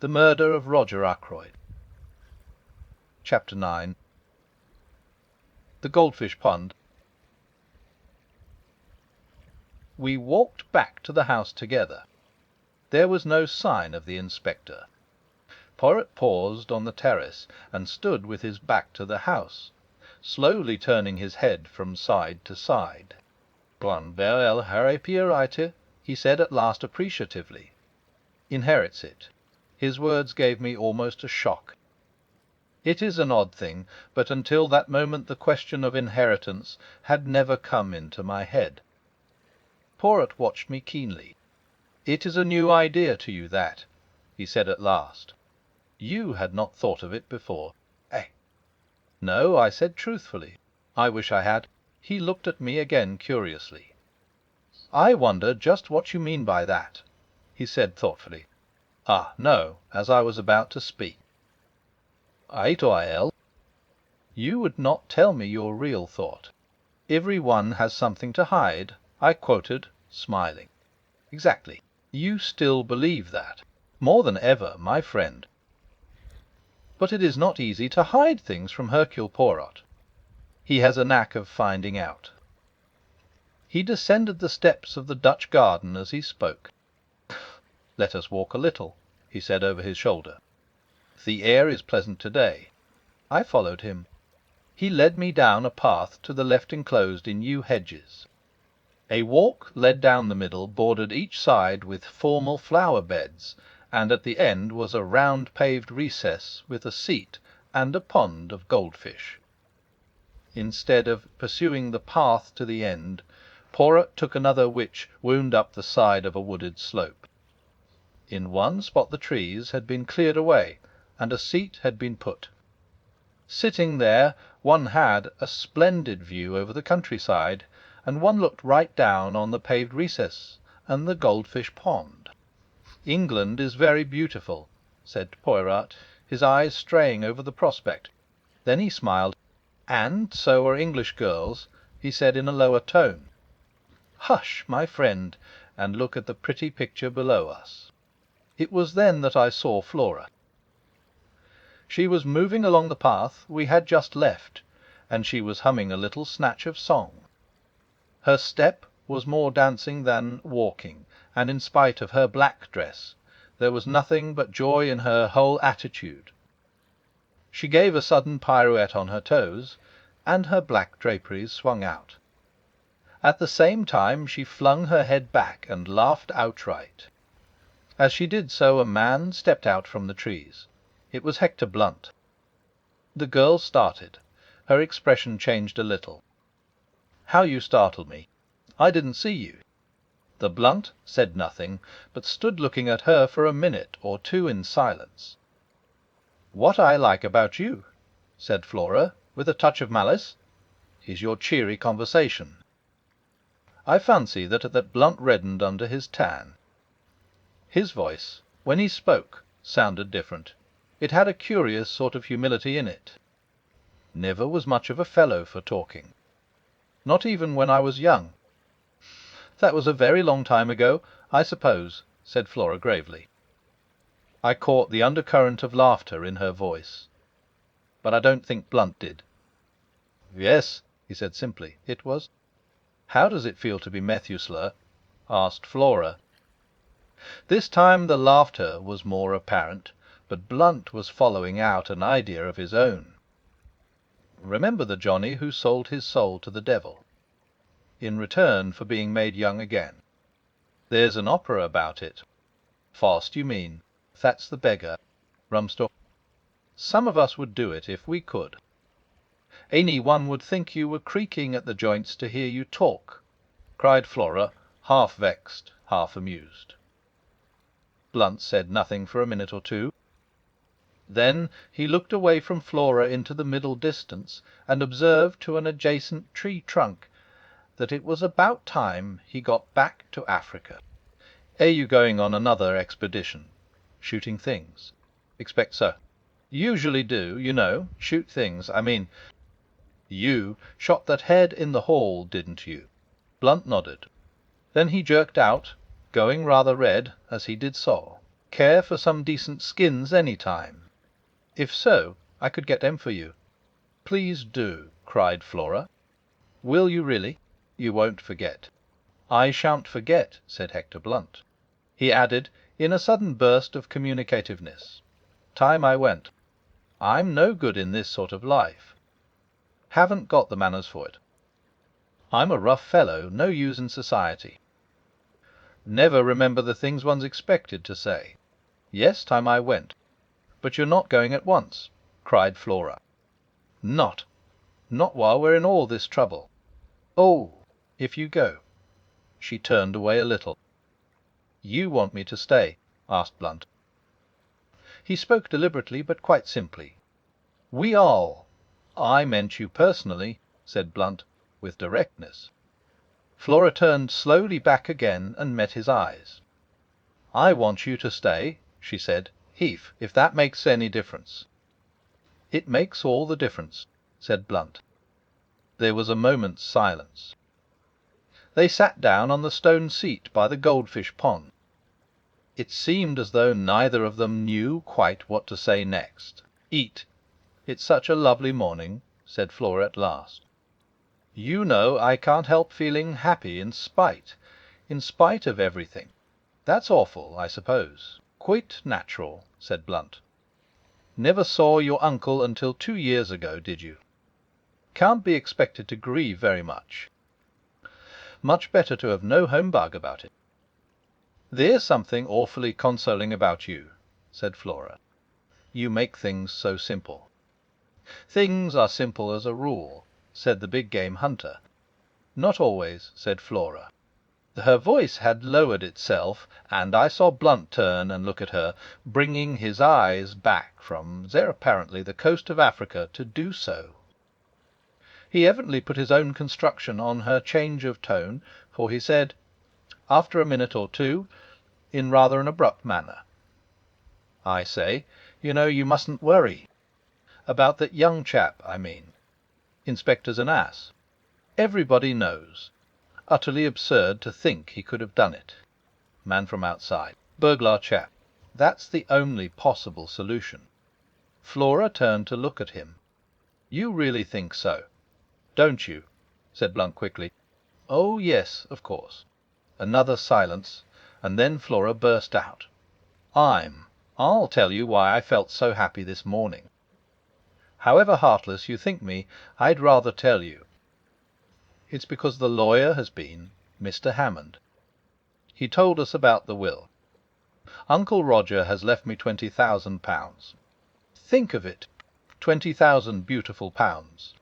The Murder of Roger Ackroyd. Chapter 9. The Goldfish Pond. We walked back to the house together. There was no sign of the inspector. Poirot paused on the terrace and stood with his back to the house, slowly turning his head from side to side. "Bron el Harry he said at last appreciatively. Inherits it. His words gave me almost a shock. It is an odd thing, but until that moment the question of inheritance had never come into my head. Poirot watched me keenly. "It is a new idea to you, that," he said at last. "You had not thought of it before." "No," I said truthfully. "I wish I had." He looked at me again curiously. "I wonder just what you mean by that," he said thoughtfully. "Ah, no," as I was about to speak. "You would not tell me your real thought. Every one has something to hide," I quoted, smiling. "Exactly. You still believe that. More than ever, my friend. But it is not easy to hide things from Hercule Poirot. He has a knack of finding out." He descended the steps of the Dutch garden as he spoke. "Let us walk a little," he said over his shoulder. "The air is pleasant today." I followed him. He led me down a path to the left enclosed in yew hedges. A walk led down the middle, bordered each side with formal flower beds, and at the end was a round paved recess with a seat and a pond of goldfish. Instead of pursuing the path to the end, Poirot took another which wound up the side of a wooded slope. In one spot the trees had been cleared away, and a seat had been put. Sitting there, one had a splendid view over the countryside, and one looked right down on the paved recess and the goldfish pond. "England is very beautiful," said Poirot, his eyes straying over the prospect. Then he smiled. "And so are English girls," he said in a lower tone. "Hush, my friend, and look at the pretty picture below us." It was then that I saw Flora. She was moving along the path we had just left, and she was humming a little snatch of song. Her step was more dancing than walking, and in spite of her black dress, there was nothing but joy in her whole attitude. She gave a sudden pirouette on her toes, and her black draperies swung out. At the same time she flung her head back and laughed outright. As she did so, a man stepped out from the trees. It was Hector Blunt. The girl started. Her expression changed a little. "How you startled me! I didn't see you." The Blunt said nothing, but stood looking at her for a minute or two in silence. "What I like about you," said Flora, with a touch of malice, "is your cheery conversation." I fancy that Blunt reddened under his tan. His voice, when he spoke, sounded different. It had a curious sort of humility in it. "Never was much of a fellow for talking. Not even when I was young." "That was a very long time ago, I suppose," said Flora gravely. I caught the undercurrent of laughter in her voice, but I don't think Blunt did. "Yes," he said simply, "it was." "How does it feel to be Methuselah?" asked Flora. This time the laughter was more apparent, but Blunt was following out an idea of his own. "Remember the Johnny who sold his soul to the devil, in return for being made young again. There's an opera about it. Faust, you mean. That's the beggar. Rumstor. Some of us would do it if we could. Any one would think you were creaking at the joints to hear you talk," cried Flora, half vexed, half amused. Blunt said nothing for a minute or two. Then he looked away from Flora into the middle distance, and observed to an adjacent tree trunk that it was about time he got back to Africa. "Are you going on another expedition? Shooting things?" "Expect so." "Usually do, you know. Shoot things, I mean. You shot that head in the hall, didn't you?" Blunt nodded. Then he jerked out, going rather red as he did so. Care for some decent skins any time? If so, I could get them for you." "Please do," cried Flora. "Will you really? You won't forget?" "I shan't forget," said Hector Blunt. He added, in a sudden burst of communicativeness, "Time I went. I'm no good in this sort of life. Haven't got the manners for it. I'm a rough fellow, no use in society. Never remember the things one's expected to say. Yes, time I went. But you're not going at once?" cried Flora. "Not while we're in all this trouble." "Oh, if you go." She turned away a little. "You want me to stay?" asked Blunt. He spoke deliberately, but quite simply. "We all." "I meant you personally," said Blunt, with directness. Flora turned slowly back again and met his eyes. "I want you to stay," she said. "Heath, if that makes any difference." "It makes all the difference," said Blunt. There was a moment's silence. They sat down on the stone seat by the goldfish pond. It seemed as though neither of them knew quite what to say next. "Eat. It's such a lovely morning," said Flora at last. "You know I can't help feeling happy in spite of everything. That's awful, I suppose." "Quite natural," said Blunt. "Never saw your uncle until 2 years ago, did you? Can't be expected to grieve very much. Much better to have no humbug about it." "There's something awfully consoling about you," said Flora. "You make things so simple." "Things are simple as a rule," said the big game hunter. "Not always," said Flora. Her voice had lowered itself, and I saw Blunt turn and look at her, bringing his eyes back from there apparently the coast of Africa to do so. He evidently put his own construction on her change of tone, for he said, after a minute or two, in rather an abrupt manner: "I say, you know, you mustn't worry. About that young chap, I mean. Inspector's an ass. Everybody knows. Utterly absurd to think he could have done it. Man from outside. Burglar chap. That's the only possible solution." Flora turned to look at him. "You really think so, don't you?" said Blunt quickly. "Oh yes, of course." Another silence, and then Flora burst out: I'll tell you why I felt so happy this morning. However heartless you think me, I'd rather tell you. It's because the lawyer has been Mr. Hammond. He told us about the will. Uncle Roger has left me £20,000. Think of it! 20,000 beautiful pounds.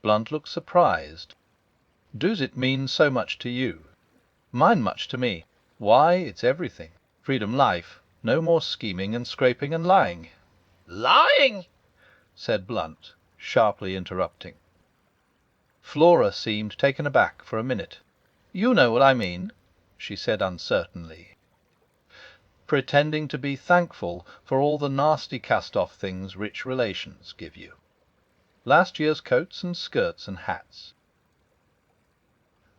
Blunt looked surprised. "Does it mean so much to you?" "Mine much to me. Why, it's everything. Freedom life. No more scheming and scraping and lying." "Lying!" said Blunt, sharply interrupting. Flora seemed taken aback for a minute. "You know what I mean," she said uncertainly. "Pretending to be thankful for all the nasty cast-off things rich relations give you. Last year's coats and skirts and hats.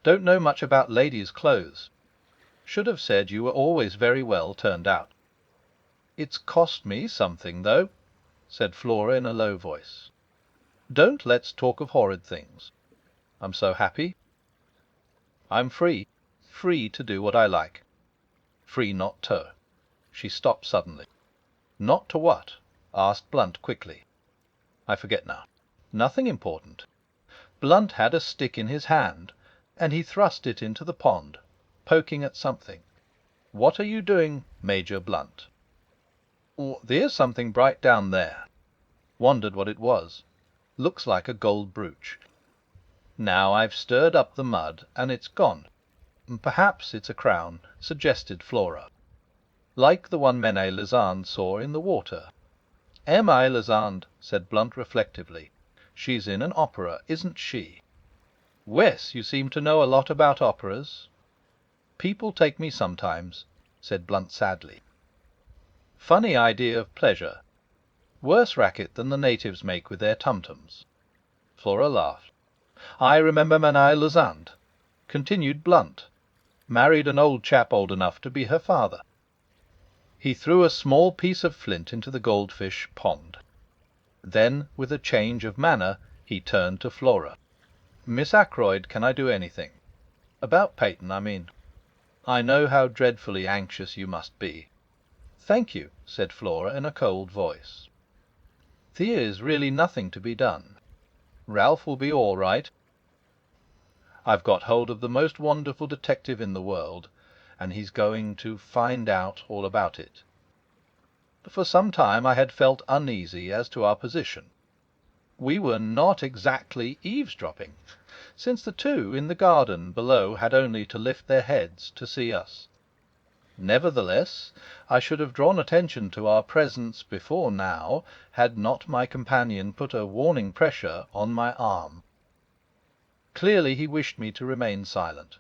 Don't know much about ladies' clothes. Should have said you were always very well turned out." "It's cost me something, though," said Flora in a low voice. "Don't let's talk of horrid things. I'm so happy. I'm free to do what I like. Free not to." She stopped suddenly. "Not to what?" asked Blunt quickly. "I forget now." "Nothing important." Blunt had a stick in his hand, and he thrust it into the pond, poking at something. "What are you doing, Major Blunt?" "There's something bright down there." Wondered what it was. "Looks like a gold brooch. Now I've stirred up the mud, and it's gone. Perhaps it's a crown," suggested Flora. "Like the one Mene Lezande saw in the water." "M.I. Lezande," said Blunt reflectively. "She's in an opera, isn't she?" "Wes, you seem to know a lot about operas." "People take me sometimes," said Blunt sadly. "Funny idea of pleasure. Worse racket than the natives make with their tum-tums." Flora laughed. "I remember Mene Lezande," continued Blunt. "Married an old chap old enough to be her father." He threw a small piece of flint into the goldfish pond. Then, with a change of manner, he turned to Flora. "Miss Ackroyd, can I do anything? About Peyton, I mean. I know how dreadfully anxious you must be." "Thank you," said Flora in a cold voice. "There is really nothing to be done. Ralph will be all right. I've got hold of the most wonderful detective in the world, and he's going to find out all about it." For some time I had felt uneasy as to our position. We were not exactly eavesdropping, since the two in the garden below had only to lift their heads to see us. Nevertheless, I should have drawn attention to our presence before now, had not my companion put a warning pressure on my arm. Clearly he wished me to remain silent.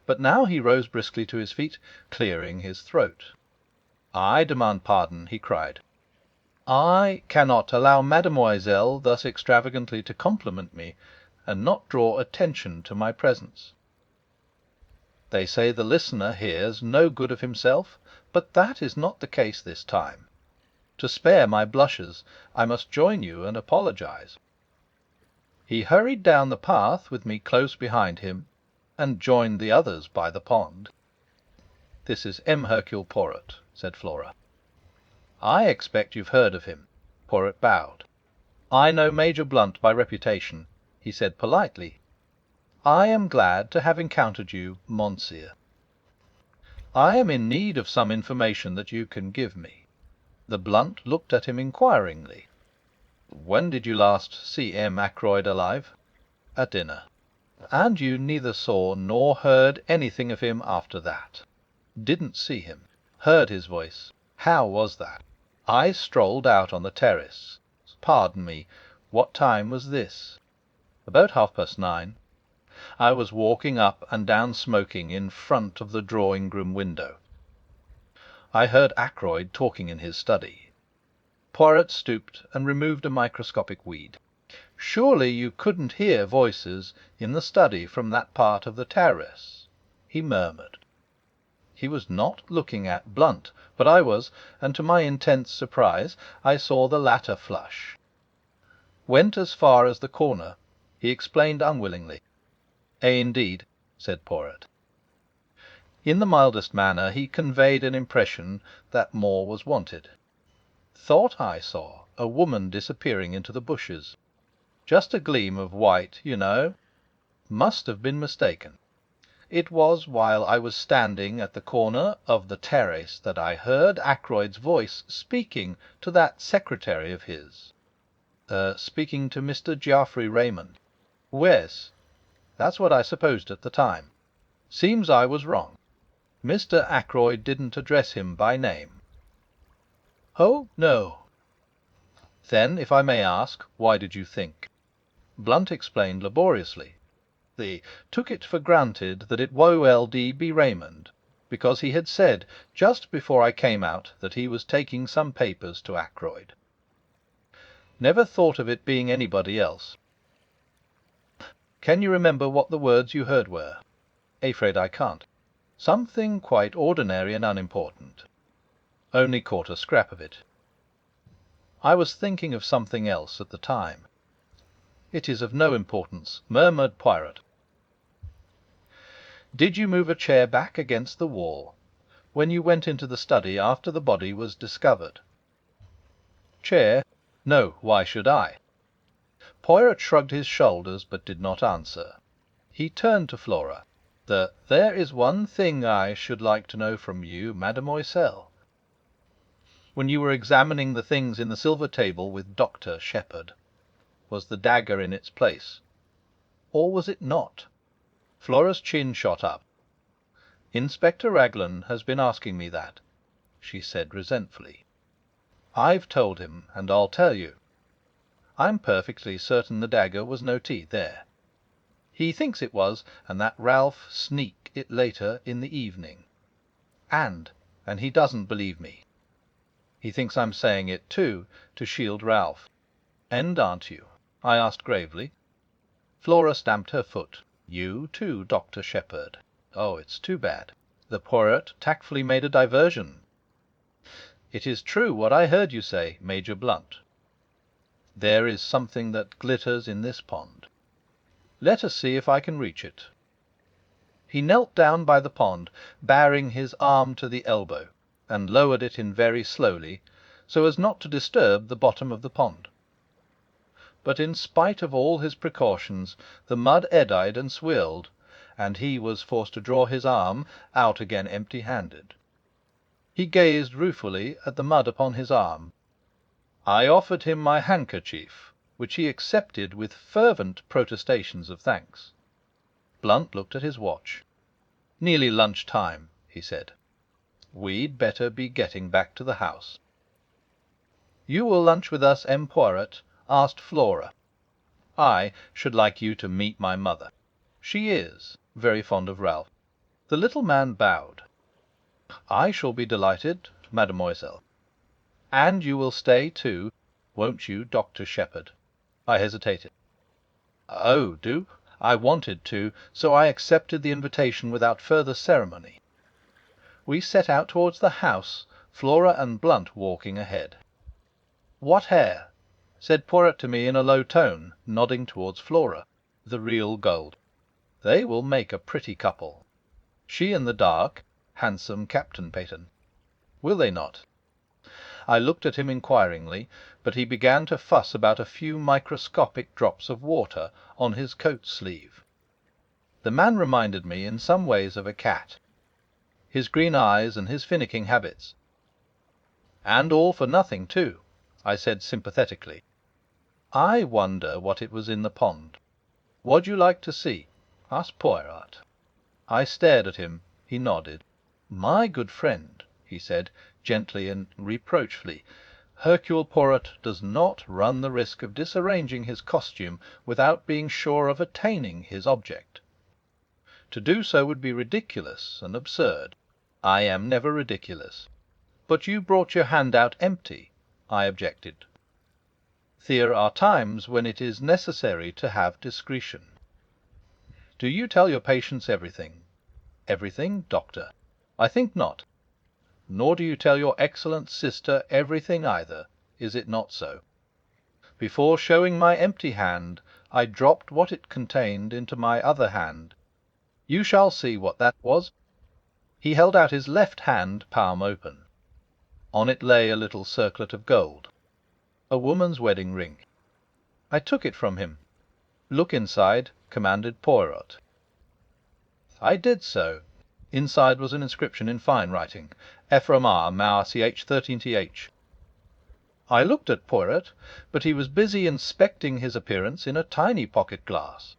But now he rose briskly to his feet, clearing his throat. "I demand pardon," he cried. "I cannot allow Mademoiselle thus extravagantly to compliment me, and not draw attention to my presence. They say the listener hears no good of himself, but that is not the case this time. To spare my blushes, I must join you and apologize." He hurried down the path with me close behind him, and joined the others by the pond. "This is Hercule Poirot," said Flora. "I expect you've heard of him." Poirot bowed. "I know Major Blunt by reputation," he said politely. "I am glad to have encountered you, Monsieur. I am in need of some information that you can give me." The Blunt looked at him inquiringly. "When did you last see M. Ackroyd alive?" "At dinner." "And you neither saw nor heard anything of him after that?" "Didn't see him. Heard his voice." "How was that?" "I strolled out on the terrace." "Pardon me, what time was this?" "About 9:30. I was walking up and down smoking in front of the drawing-room window. I heard Ackroyd talking in his study." Poirot stooped and removed a microscopic weed. "Surely you couldn't hear voices in the study from that part of the terrace?" he murmured. He was not looking at Blunt, but I was, and to my intense surprise I saw the latter flush. "Went as far as the corner," he explained unwillingly. "Indeed," said Poirot. In the mildest manner he conveyed an impression that more was wanted. "Thought I saw a woman disappearing into the bushes. Just a gleam of white, you know. Must have been mistaken. It was while I was standing at the corner of the terrace that I heard Ackroyd's voice speaking to that secretary of his." "Speaking to Mr. Geoffrey Raymond?" "Yes. That's what I supposed at the time. Seems I was wrong. Mr. Ackroyd didn't address him by name?" "Oh, no." "Then, if I may ask, why did you think?" Blunt explained laboriously. "They took it for granted that it would be Raymond, because he had said just before I came out that he was taking some papers to Ackroyd. Never thought of it being anybody else." "Can you remember what the words you heard were?" "Afraid I can't." "Something quite ordinary and unimportant." "Only caught a scrap of it." "I was thinking of something else at the time." "It is of no importance," murmured Poirot. "Did you move a chair back against the wall when you went into the study after the body was discovered?" "Chair? No. Why should I?" Poirot shrugged his shoulders, but did not answer. He turned to Flora. "There is one thing I should like to know from you, Mademoiselle. When you were examining the things in the silver table with Dr. Shepherd, was the dagger in its place, or was it not?" Flora's chin shot up. "Inspector Raglan has been asking me that," she said resentfully. "I've told him, and I'll tell you. I'm perfectly certain the dagger was no there. He thinks it was, and that Ralph sneaked it later in the evening. And he doesn't believe me. He thinks I'm saying it, too, to shield Ralph." "And aren't you?" I asked gravely. Flora stamped her foot. "You too, Dr. Shepherd. Oh, it's too bad." The Poirot tactfully made a diversion. It is true what I heard you say, Major Blunt. There is something that glitters in this pond. Let us see if I can reach it." He knelt down by the pond, baring his arm to the elbow, and lowered it in very slowly, so as not to disturb the bottom of the pond. But in spite of all his precautions, the mud eddied and swirled, and he was forced to draw his arm out again empty-handed. He gazed ruefully at the mud upon his arm. I offered him my handkerchief, which he accepted with fervent protestations of thanks. Blunt looked at his watch. "Nearly lunch time," he said. "We'd better be getting back to the house." "You will lunch with us, M. Poirot?" asked Flora. "I should like you to meet my mother. She is very fond of Ralph." The little man bowed. "I shall be delighted, mademoiselle." "And you will stay too, won't you, Dr. Shepherd?" I hesitated. "Oh, do? I wanted to, so I accepted the invitation without further ceremony." We set out towards the house, Flora and Blunt walking ahead. "What hair?" said Poirot to me in a low tone, nodding towards Flora, the real gold. "They will make a pretty couple. She in the dark, handsome Captain Peyton. Will they not?" I looked at him inquiringly, but he began to fuss about a few microscopic drops of water on his coat sleeve. The man reminded me in some ways of a cat, his green eyes and his finicking habits. "And all for nothing, too," I said sympathetically. "I wonder what it was in the pond. What'd you like to see?" asked Poirot. I stared at him. He nodded. "My good friend," he said, gently and reproachfully, "Hercule Poirot does not run the risk of disarranging his costume without being sure of attaining his object. To do so would be ridiculous and absurd. I am never ridiculous." "But you brought your hand out empty," I objected. "There are times when it is necessary to have discretion." "Do you tell your patients everything?" "Everything, doctor?" "I think not. Nor do you tell your excellent sister everything either. Is it not so?" Before showing my empty hand, I dropped what it contained into my other hand. You shall see what that was. He held out his left hand, palm open. On it lay a little circlet of gold, a woman's wedding ring. I took it from him. "Look inside," commanded Poirot. I did so. Inside was an inscription in fine writing: Ephraim Mauer ch 13th. I looked at Poirot, but he was busy inspecting his appearance in a tiny pocket glass.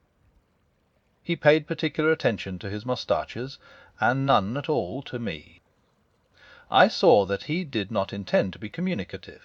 He paid particular attention to his moustaches, and none at all to me. I saw that he did not intend to be communicative.